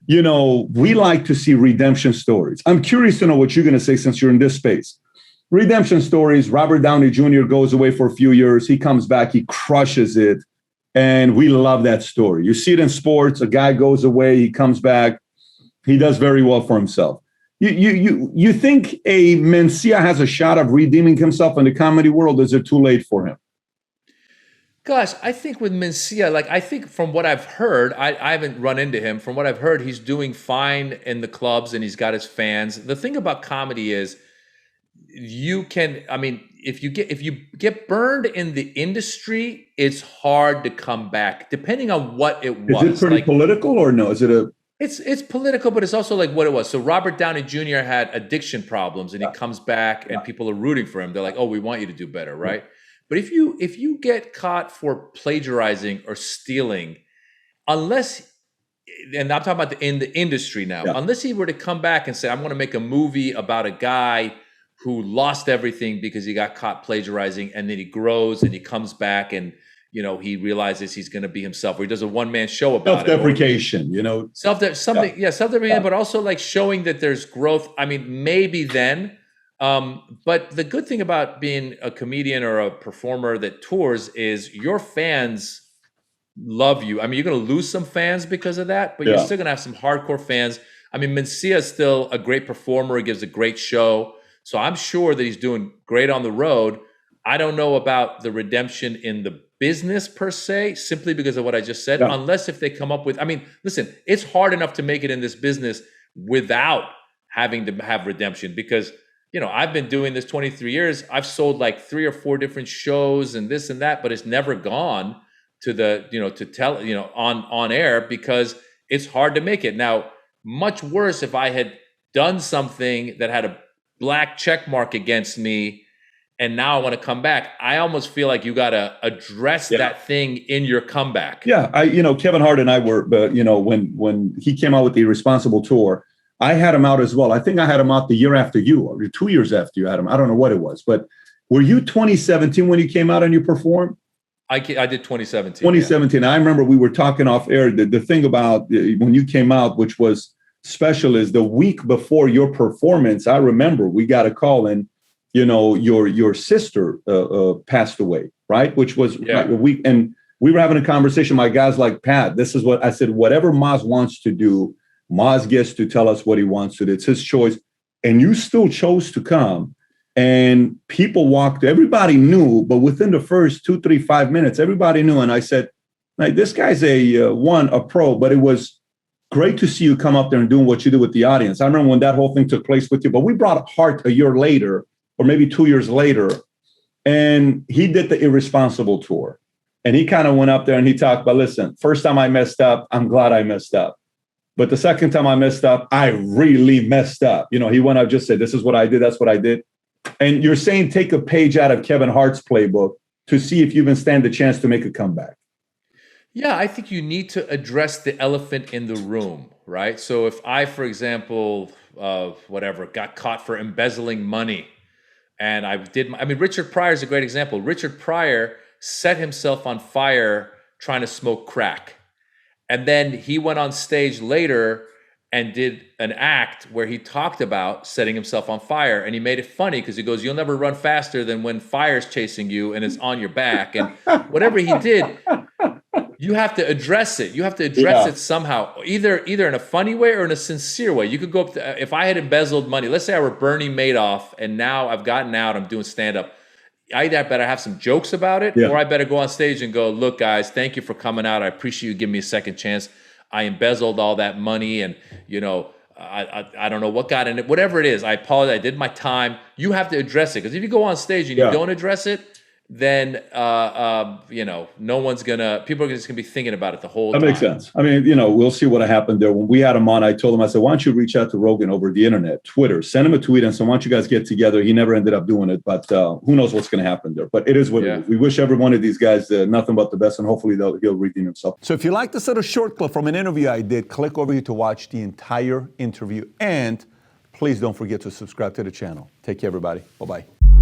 we like to see redemption stories. I'm curious to know what you're going to say since you're in this space. Redemption stories, Robert Downey Jr. goes away for a few years. He comes back, he crushes it. And we love that story. You see it in sports. A guy goes away, he comes back, he does very well for himself. You think a Mencia has a shot of redeeming himself in the comedy world? Is it too late for him? Gosh, I think with Mencia, I think from what I've heard, I haven't run into him. From what I've heard, he's doing fine in the clubs and he's got his fans. The thing about comedy is if you get burned in the industry, it's hard to come back, depending on what it was. Is it pretty political or no? Is it It's political, but it's also like what it was. So Robert Downey Jr. had addiction problems, and he comes back, and people are rooting for him. They're like, "Oh, we want you to do better, right?" But if you get caught for plagiarizing or stealing, unless, and I'm talking about in the industry now, unless he were to come back and say, "I'm going to make a movie about a guy who lost everything because he got caught plagiarizing, and then he grows and he comes back and he realizes he's going to be himself," or he does a one-man show about self-deprecation, self-deprecation, but also like showing that there's growth. I mean, maybe then. But the good thing about being a comedian or a performer that tours is your fans love you. I mean, you're going to lose some fans because of that, but you're still going to have some hardcore fans. I mean, Mencia is still a great performer. He gives a great show. So I'm sure that he's doing great on the road. I don't know about the redemption in the business per se, simply because of what I just said, unless if they come up with, listen, it's hard enough to make it in this business without having to have redemption because, I've been doing this 23 years. I've sold like 3 or 4 different shows and this and that, but it's never gone to the, to tell, on air because it's hard to make it. Now, much worse if I had done something that had a black check mark against me and now I want to come back. I almost feel like you got to address that thing in your comeback. Yeah. Kevin Hart and I were, when he came out with the Irresponsible tour, I had him out as well. I think I had him out the year after you, or 2 years after you had him. I don't know what it was, but were you 2017 when you came out and you performed? I did 2017. 2017. Yeah. I remember we were talking off air. The thing about when you came out, which was special, is the week before your performance, I remember we got a call and, your sister passed away, right? Which was like a week. And we were having a conversation. My guys like, Pat, this is what I said, whatever Maz wants to do, Maz gets to tell us what he wants to do. It's his choice. And you still chose to come. And people walked, everybody knew, but within the first 2, 3, 5 minutes, everybody knew. And I said, like, this guy's a pro, but it was great to see you come up there and doing what you did with the audience. I remember when that whole thing took place with you, but we brought Hart a year later, or maybe 2 years later, and he did the Irresponsible tour. And he kind of went up there and he talked about, listen, first time I messed up, I'm glad I messed up. But the second time I messed up, I really messed up. He went up, just said, this is what I did, that's what I did. And you're saying take a page out of Kevin Hart's playbook to see if you even stand a chance to make a comeback. Yeah, I think you need to address the elephant in the room, right? So if I, for example, got caught for embezzling money, and Richard Pryor is a great example. Richard Pryor set himself on fire trying to smoke crack. And then he went on stage later and did an act where he talked about setting himself on fire. And he made it funny because he goes, you'll never run faster than when fire's chasing you and it's on your back. And whatever he did, you have to address it. You have to address it somehow, either in a funny way or in a sincere way. You could go up to, if I had embezzled money, let's say I were Bernie Madoff and now I've gotten out, I'm doing stand-up. I better have some jokes about it, or I better go on stage and go, look, guys, thank you for coming out. I appreciate you giving me a second chance. I embezzled all that money and, I don't know what got in it. Whatever it is, I apologize. I did my time. You have to address it. Because if you go on stage and you don't address it, then, no one's people are just going to be thinking about it the whole time. That makes sense. We'll see what happened there. When we had him on, I told him, I said, why don't you reach out to Rogan over the internet, Twitter, send him a tweet and say, why don't you guys get together? He never ended up doing it, but who knows what's going to happen there. But it is what it is. We wish every one of these guys nothing but the best, and hopefully he'll redeem himself. So if you like this little short clip from an interview I did, click over here to watch the entire interview. And please don't forget to subscribe to the channel. Take care, everybody. Bye-bye.